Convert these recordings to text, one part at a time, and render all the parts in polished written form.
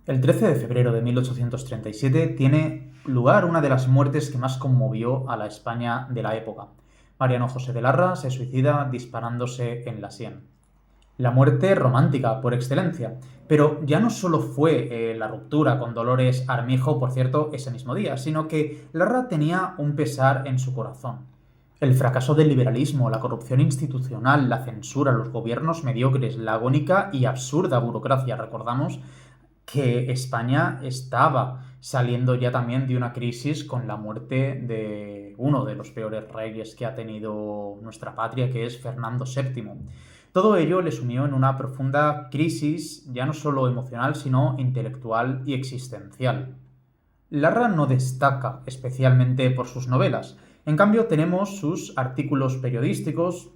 El 13 de febrero de 1837 tiene lugar una de las muertes que más conmovió a la España de la época. Mariano José de Larra se suicida disparándose en la sien. La muerte romántica por excelencia, pero ya no solo fue la ruptura con Dolores Armijo, por cierto, ese mismo día, sino que Larra tenía un pesar en su corazón. El fracaso del liberalismo, la corrupción institucional, la censura, los gobiernos mediocres, la agónica y absurda burocracia, recordamos que España estaba saliendo ya también de una crisis con la muerte de uno de los peores reyes que ha tenido nuestra patria, que es Fernando VII. Todo ello le sumió en una profunda crisis, ya no solo emocional, sino intelectual y existencial. Larra no destaca especialmente por sus novelas. En cambio, tenemos sus artículos periodísticos,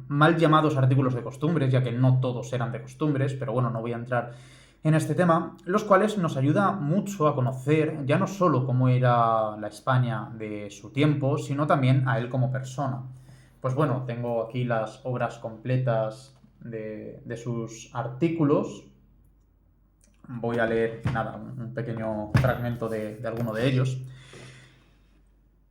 mal llamados artículos de costumbres, ya que no todos eran de costumbres, pero bueno, no voy a entrar en este tema, los cuales nos ayuda mucho a conocer ya no solo cómo era la España de su tiempo, sino también a él como persona. Pues bueno, tengo aquí las obras completas de sus artículos. Voy a leer, nada, un pequeño fragmento de alguno de ellos.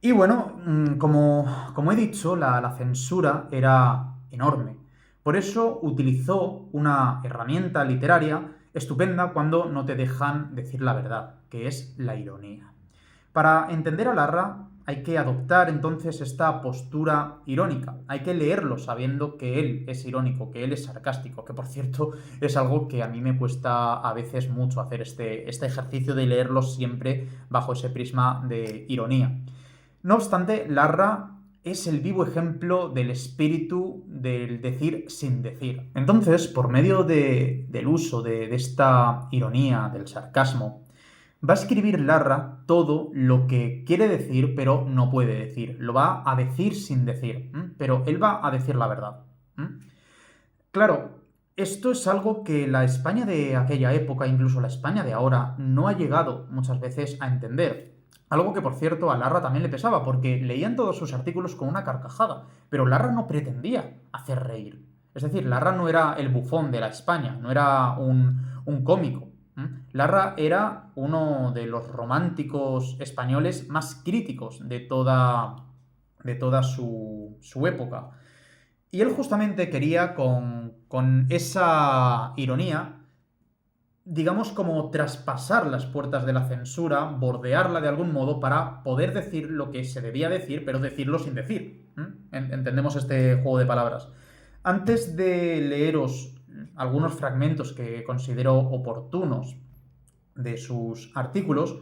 Y bueno, como he dicho, la censura era enorme. Por eso utilizó una herramienta literaria estupenda cuando no te dejan decir la verdad, que es la ironía. Para entender a Larra hay que adoptar entonces esta postura irónica, hay que leerlo sabiendo que él es irónico, que él es sarcástico, que por cierto es algo que a mí me cuesta a veces mucho hacer este ejercicio de leerlo siempre bajo ese prisma de ironía. No obstante, Larra es el vivo ejemplo del espíritu del decir sin decir. Entonces, por medio del uso de esta ironía, del sarcasmo, va a escribir Larra todo lo que quiere decir pero no puede decir. Lo va a decir sin decir, pero él va a decir la verdad. Claro, esto es algo que la España de aquella época, incluso la España de ahora, no ha llegado muchas veces a entender. Algo que, por cierto, a Larra también le pesaba, porque leían todos sus artículos con una carcajada, pero Larra no pretendía hacer reír. Es decir, Larra no era el bufón de la España, no era un cómico. Larra era uno de los románticos españoles más críticos de toda su época. Y él justamente quería con esa ironía, digamos, como traspasar las puertas de la censura, bordearla de algún modo para poder decir lo que se debía decir, pero decirlo sin decir. Entendemos este juego de palabras. Antes de leeros algunos fragmentos que considero oportunos de sus artículos,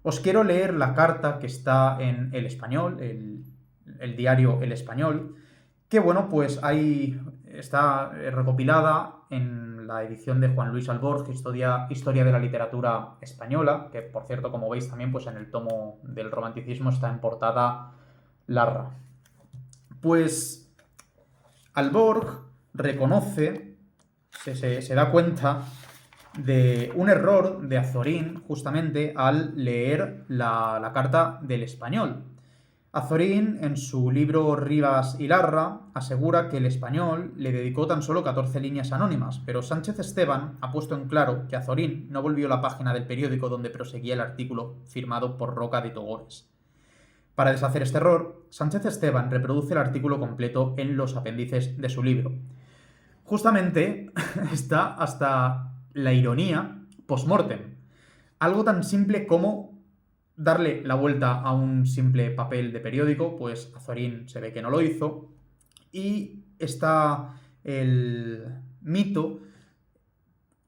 os quiero leer la carta que está en El Español, el diario El Español, que bueno, pues ahí está recopilada en la edición de Juan Luis Alborg, Historia de la Literatura Española, que por cierto, como veis también, pues en el tomo del romanticismo está en portada Larra. Pues Alborg reconoce, se da cuenta de un error de Azorín justamente al leer la carta del Español. Azorín, en su libro Rivas y Larra, asegura que El Español le dedicó tan solo 14 líneas anónimas, pero Sánchez Esteban ha puesto en claro que Azorín no volvió la página del periódico donde proseguía el artículo firmado por Roca de Togores. Para deshacer este error, Sánchez Esteban reproduce el artículo completo en los apéndices de su libro. Justamente está hasta la ironía post-mortem. Algo tan simple como darle la vuelta a un simple papel de periódico, pues Azorín se ve que no lo hizo, y está el mito,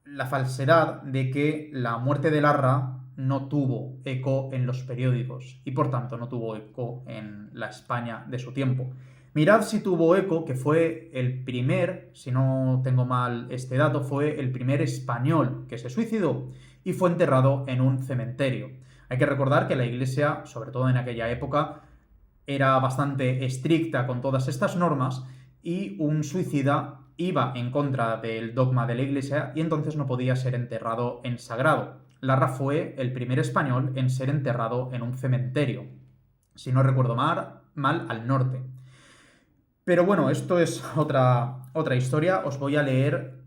la falsedad de que la muerte de Larra no tuvo eco en los periódicos y por tanto no tuvo eco en la España de su tiempo. Mirad si tuvo eco, que fue el primer, si no tengo mal este dato, fue el primer español que se suicidó y fue enterrado en un cementerio. Hay que recordar que la Iglesia, sobre todo en aquella época, era bastante estricta con todas estas normas y un suicida iba en contra del dogma de la Iglesia y entonces no podía ser enterrado en sagrado. Larra fue el primer español en ser enterrado en un cementerio, si no recuerdo mal al norte. Pero bueno, esto es otra historia. Os voy a leer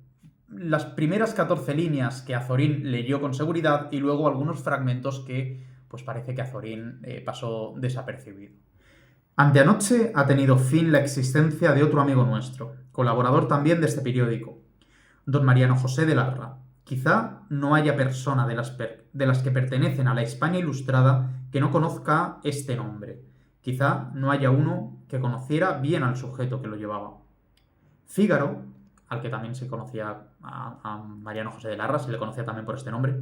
las primeras 14 líneas que Azorín leyó con seguridad y luego algunos fragmentos que pues parece que Azorín pasó desapercibido. Anteanoche ha tenido fin la existencia de otro amigo nuestro, colaborador también de este periódico, don Mariano José de Larra. Quizá no haya persona de las que pertenecen a la España Ilustrada que no conozca este nombre. Quizá no haya uno que conociera bien al sujeto que lo llevaba. Fígaro, al que también se conocía a Mariano José de Larra, se le conocía también por este nombre.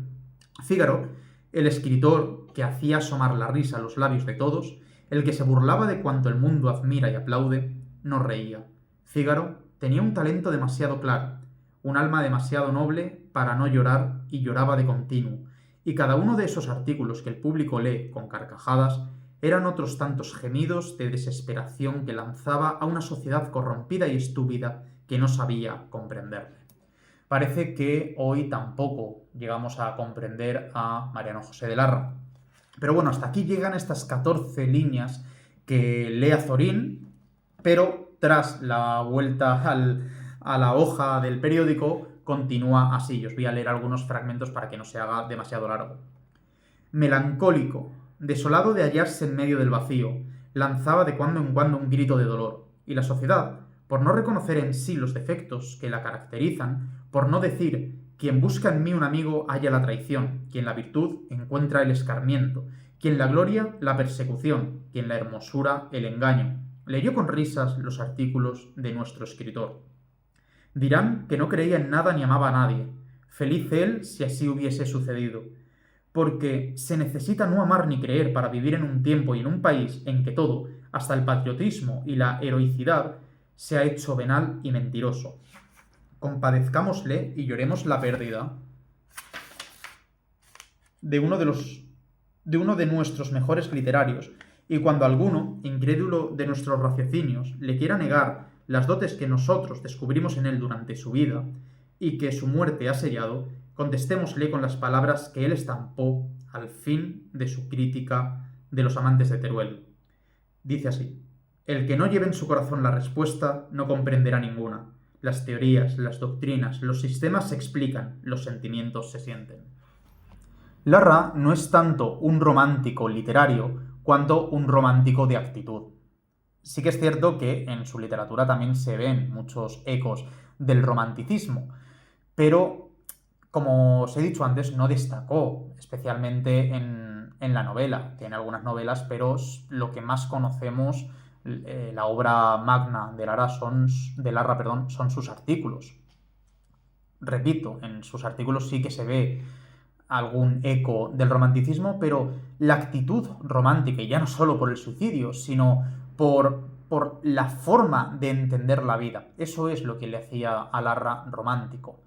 Fígaro, el escritor que hacía asomar la risa a los labios de todos, el que se burlaba de cuanto el mundo admira y aplaude, no reía. Fígaro tenía un talento demasiado claro, un alma demasiado noble para no llorar y lloraba de continuo, y cada uno de esos artículos que el público lee con carcajadas eran otros tantos gemidos de desesperación que lanzaba a una sociedad corrompida y estúpida que no sabía comprenderle. Parece que hoy tampoco llegamos a comprender a Mariano José de Larra. Pero bueno, hasta aquí llegan estas 14 líneas que lee Azorín, pero tras la vuelta a la hoja del periódico continúa así. Os voy a leer algunos fragmentos para que no se haga demasiado largo. Melancólico, desolado de hallarse en medio del vacío, lanzaba de cuando en cuando un grito de dolor, y la sociedad, por no reconocer en sí los defectos que la caracterizan, por no decir quien busca en mí un amigo halla la traición, quien la virtud encuentra el escarmiento, quien la gloria la persecución, quien la hermosura el engaño, leyó con risas los artículos de nuestro escritor. Dirán que no creía en nada ni amaba a nadie. Feliz él si así hubiese sucedido. Porque se necesita no amar ni creer para vivir en un tiempo y en un país en que todo, hasta el patriotismo y la heroicidad, se ha hecho venal y mentiroso. Compadezcámosle y lloremos la pérdida de uno de nuestros mejores literarios, y cuando alguno, incrédulo de nuestros raciocinios, le quiera negar las dotes que nosotros descubrimos en él durante su vida y que su muerte ha sellado, contestémosle con las palabras que él estampó al fin de su crítica de los amantes de Teruel. Dice así: el que no lleve en su corazón la respuesta no comprenderá ninguna. Las teorías, las doctrinas, los sistemas se explican, los sentimientos se sienten. Larra no es tanto un romántico literario cuanto un romántico de actitud. Sí que es cierto que en su literatura también se ven muchos ecos del romanticismo, pero, como os he dicho antes, no destacó especialmente en la novela. Tiene algunas novelas, pero lo que más conocemos, la obra magna de Larra son sus artículos. Repito, en sus artículos sí que se ve algún eco del romanticismo, pero la actitud romántica, y ya no solo por el suicidio, sino por la forma de entender la vida, eso es lo que le hacía a Larra romántico.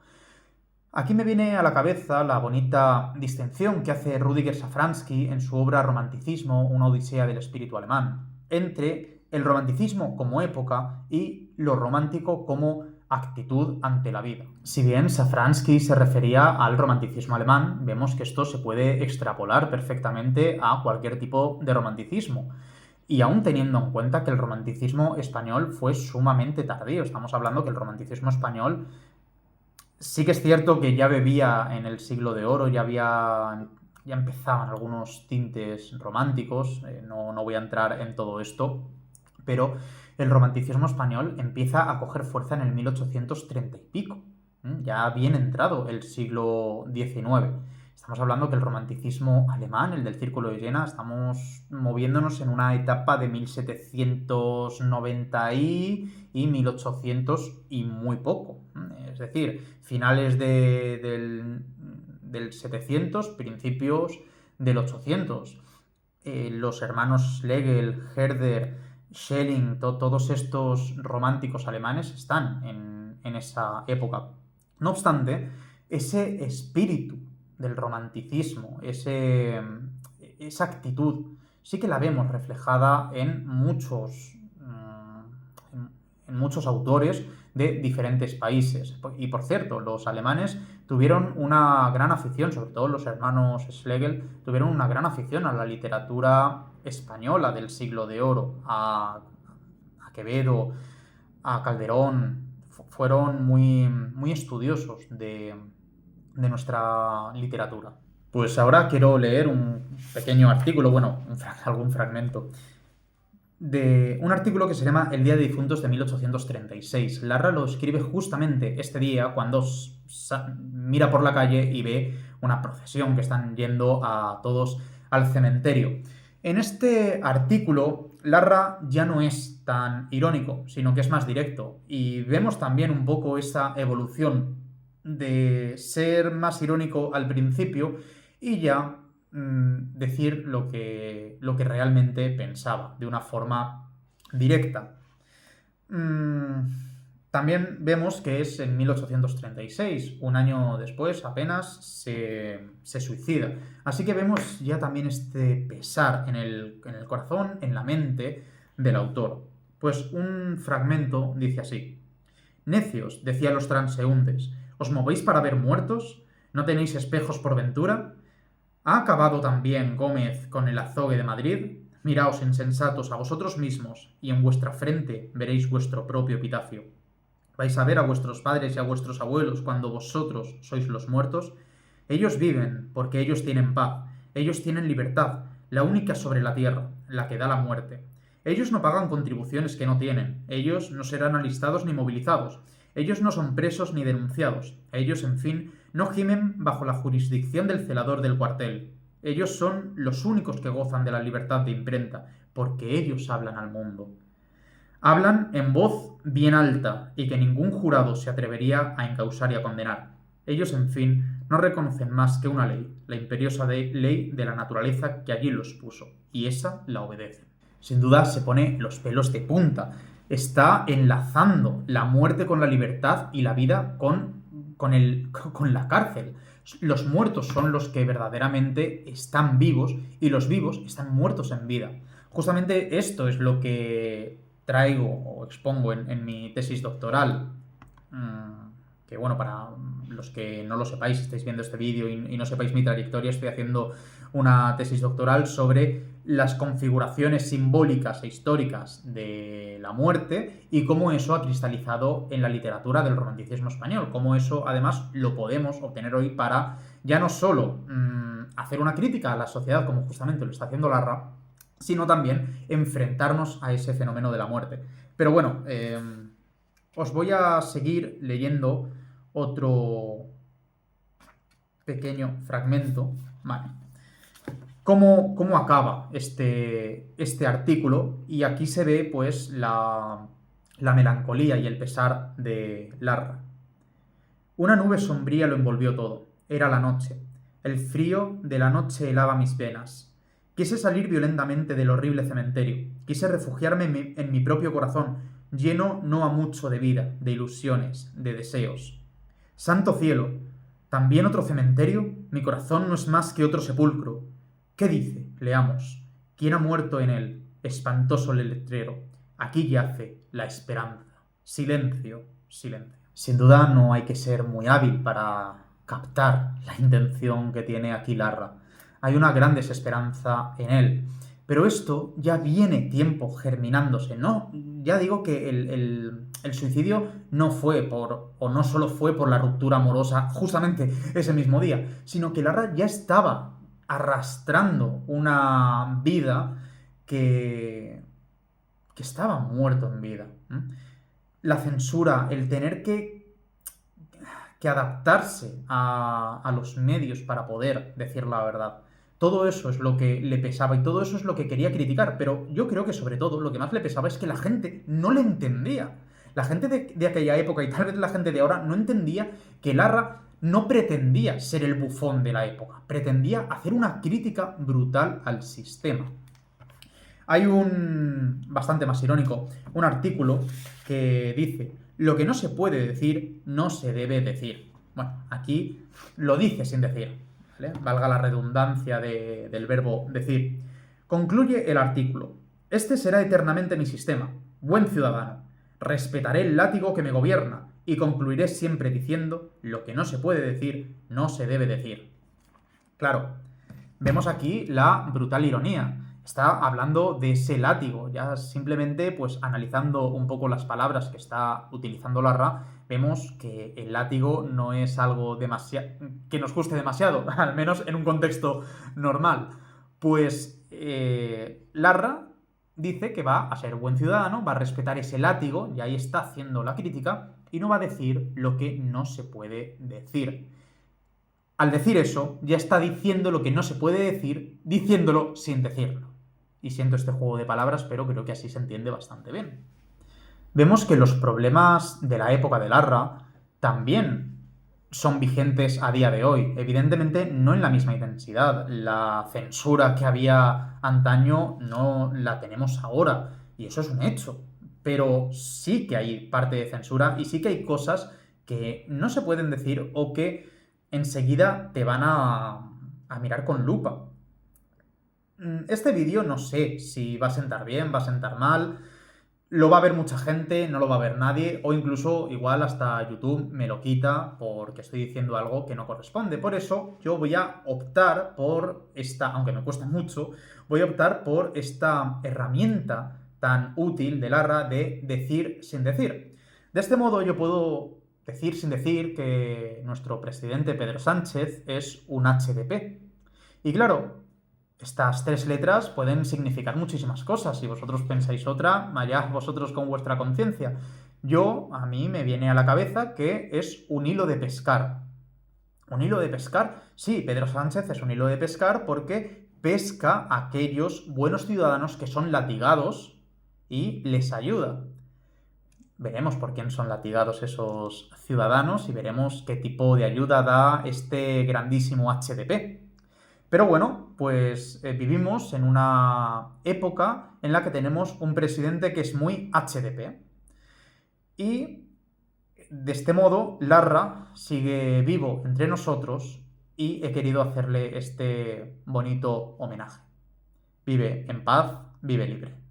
Aquí me viene a la cabeza la bonita distinción que hace Rüdiger Safransky en su obra Romanticismo, una odisea del espíritu alemán, entre el romanticismo como época y lo romántico como actitud ante la vida. Si bien Safransky se refería al romanticismo alemán, vemos que esto se puede extrapolar perfectamente a cualquier tipo de romanticismo. Y aún teniendo en cuenta que el romanticismo español fue sumamente tardío, estamos hablando que el romanticismo español sí que es cierto que ya bebía en el Siglo de Oro, ya empezaban algunos tintes románticos, no voy a entrar en todo esto, pero el romanticismo español empieza a coger fuerza en el 1830 y pico, ya bien entrado el siglo XIX. Estamos hablando que el romanticismo alemán, el del Círculo de Viena, estamos moviéndonos en una etapa de 1790 y 1800 y muy poco. Es decir, finales del 700, principios del 800. Los hermanos Schlegel, Herder, Schelling, todos estos románticos alemanes están en esa época. No obstante, ese espíritu del romanticismo, esa actitud, sí que la vemos reflejada en muchos autores de diferentes países. Y por cierto, los alemanes tuvieron una gran afición, sobre todo los hermanos Schlegel, tuvieron una gran afición a la literatura española del Siglo de Oro, a Quevedo, a Calderón. fueron muy estudiosos de nuestra literatura. Pues ahora quiero leer un pequeño artículo, bueno, algún fragmento, de un artículo que se llama El Día de Difuntos de 1836. Larra lo escribe justamente este día cuando mira por la calle y ve una procesión que están yendo a todos al cementerio. En este artículo, Larra ya no es tan irónico, sino que es más directo. Y vemos también un poco esa evolución de ser más irónico al principio y ya decir lo que realmente pensaba, de una forma directa. También vemos que es en 1836, un año después apenas se suicida. Así que vemos ya también este pesar en el corazón, en la mente del autor. Pues un fragmento dice así: Necios, decía a los transeúntes, ¿os movéis para ver muertos? ¿No tenéis espejos por ventura? ¿Ha acabado también Gómez con el azogue de Madrid? Miraos, insensatos, a vosotros mismos, y en vuestra frente veréis vuestro propio epitafio. ¿Vais a ver a vuestros padres y a vuestros abuelos cuando vosotros sois los muertos? Ellos viven porque ellos tienen paz, ellos tienen libertad, la única sobre la tierra, la que da la muerte. Ellos no pagan contribuciones que no tienen, ellos no serán alistados ni movilizados, ellos no son presos ni denunciados, ellos, en fin, no gimen bajo la jurisdicción del celador del cuartel. Ellos son los únicos que gozan de la libertad de imprenta, porque ellos hablan al mundo. Hablan en voz bien alta y que ningún jurado se atrevería a encausar y a condenar. Ellos, en fin, no reconocen más que una ley, la imperiosa ley de la naturaleza que allí los puso, y esa la obedecen. Sin duda se pone los pelos de punta. Está enlazando la muerte con la libertad y la vida con la cárcel. Los muertos son los que verdaderamente están vivos y los vivos están muertos en vida. Justamente esto es lo que traigo o expongo en mi tesis doctoral. Que bueno, para los que no lo sepáis, estáis viendo este vídeo y no sepáis mi trayectoria, estoy haciendo una tesis doctoral sobre las configuraciones simbólicas e históricas de la muerte y cómo eso ha cristalizado en la literatura del romanticismo español, cómo eso además lo podemos obtener hoy para ya no solo hacer una crítica a la sociedad como justamente lo está haciendo Larra, sino también enfrentarnos a ese fenómeno de la muerte. Pero bueno, os voy a seguir leyendo otro pequeño fragmento. Vale. ¿Cómo acaba este artículo? Y aquí se ve pues la melancolía y el pesar de Larra. Una nube sombría lo envolvió todo. Era la noche. El frío de la noche helaba mis venas. Quise salir violentamente del horrible cementerio. Quise refugiarme en mi propio corazón, lleno no a mucho de vida, de ilusiones, de deseos. ¡Santo cielo! ¿También otro cementerio? Mi corazón no es más que otro sepulcro. ¿Qué dice? Leamos. ¿Quién ha muerto en él? Espantoso el letrero. Aquí yace la esperanza. Silencio, silencio. Sin duda no hay que ser muy hábil para captar la intención que tiene aquí Larra. Hay una gran desesperanza en él. Pero esto ya viene tiempo germinándose, ¿no? Ya digo que el suicidio no fue no solo fue por la ruptura amorosa justamente ese mismo día, sino que Larra ya estaba arrastrando una vida que estaba muerto en vida. La censura, el tener que adaptarse a los medios para poder decir la verdad. Todo eso es lo que le pesaba y todo eso es lo que quería criticar, pero yo creo que sobre todo lo que más le pesaba es que la gente no le entendía. La gente de aquella época y tal vez la gente de ahora no entendía que Larra no pretendía ser el bufón de la época, pretendía hacer una crítica brutal al sistema. Hay bastante más irónico, un artículo que dice: lo que no se puede decir, no se debe decir. Bueno, aquí lo dice sin decir. ¿Vale? Valga la redundancia del verbo decir. Concluye el artículo. Este será eternamente mi sistema. Buen ciudadano. Respetaré el látigo que me gobierna y concluiré siempre diciendo: lo que no se puede decir, no se debe decir. Claro, vemos aquí la brutal ironía. Está hablando de ese látigo. Ya simplemente, pues analizando un poco las palabras que está utilizando Larra, vemos que el látigo no es algo que nos guste demasiado, al menos en un contexto normal. Pues Larra dice que va a ser buen ciudadano, va a respetar ese látigo, y ahí está haciendo la crítica, y no va a decir lo que no se puede decir. Al decir eso, ya está diciendo lo que no se puede decir, diciéndolo sin decirlo. Y siento este juego de palabras, pero creo que así se entiende bastante bien. Vemos que los problemas de la época de Larra también son vigentes a día de hoy. Evidentemente no en la misma intensidad. La censura que había antaño no la tenemos ahora. Y eso es un hecho. Pero sí que hay parte de censura y sí que hay cosas que no se pueden decir o que enseguida te van a mirar con lupa. Este vídeo no sé si va a sentar bien, va a sentar mal, lo va a ver mucha gente, no lo va a ver nadie, o incluso igual hasta YouTube me lo quita porque estoy diciendo algo que no corresponde. Por eso yo voy a optar por esta, aunque me cuesta mucho, voy a optar por esta herramienta tan útil de Larra de decir sin decir. De este modo yo puedo decir sin decir que nuestro presidente Pedro Sánchez es un HDP. Y claro, estas tres letras pueden significar muchísimas cosas. Si vosotros pensáis otra, allá vosotros con vuestra conciencia. A mí me viene a la cabeza que es un hilo de pescar. ¿Un hilo de pescar? Sí, Pedro Sánchez es un hilo de pescar porque pesca a aquellos buenos ciudadanos que son latigados y les ayuda. Veremos por quién son latigados esos ciudadanos y veremos qué tipo de ayuda da este grandísimo HDP. Pero bueno, pues vivimos en una época en la que tenemos un presidente que es muy HDP. Y de este modo, Larra sigue vivo entre nosotros y he querido hacerle este bonito homenaje. Vive en paz, vive libre.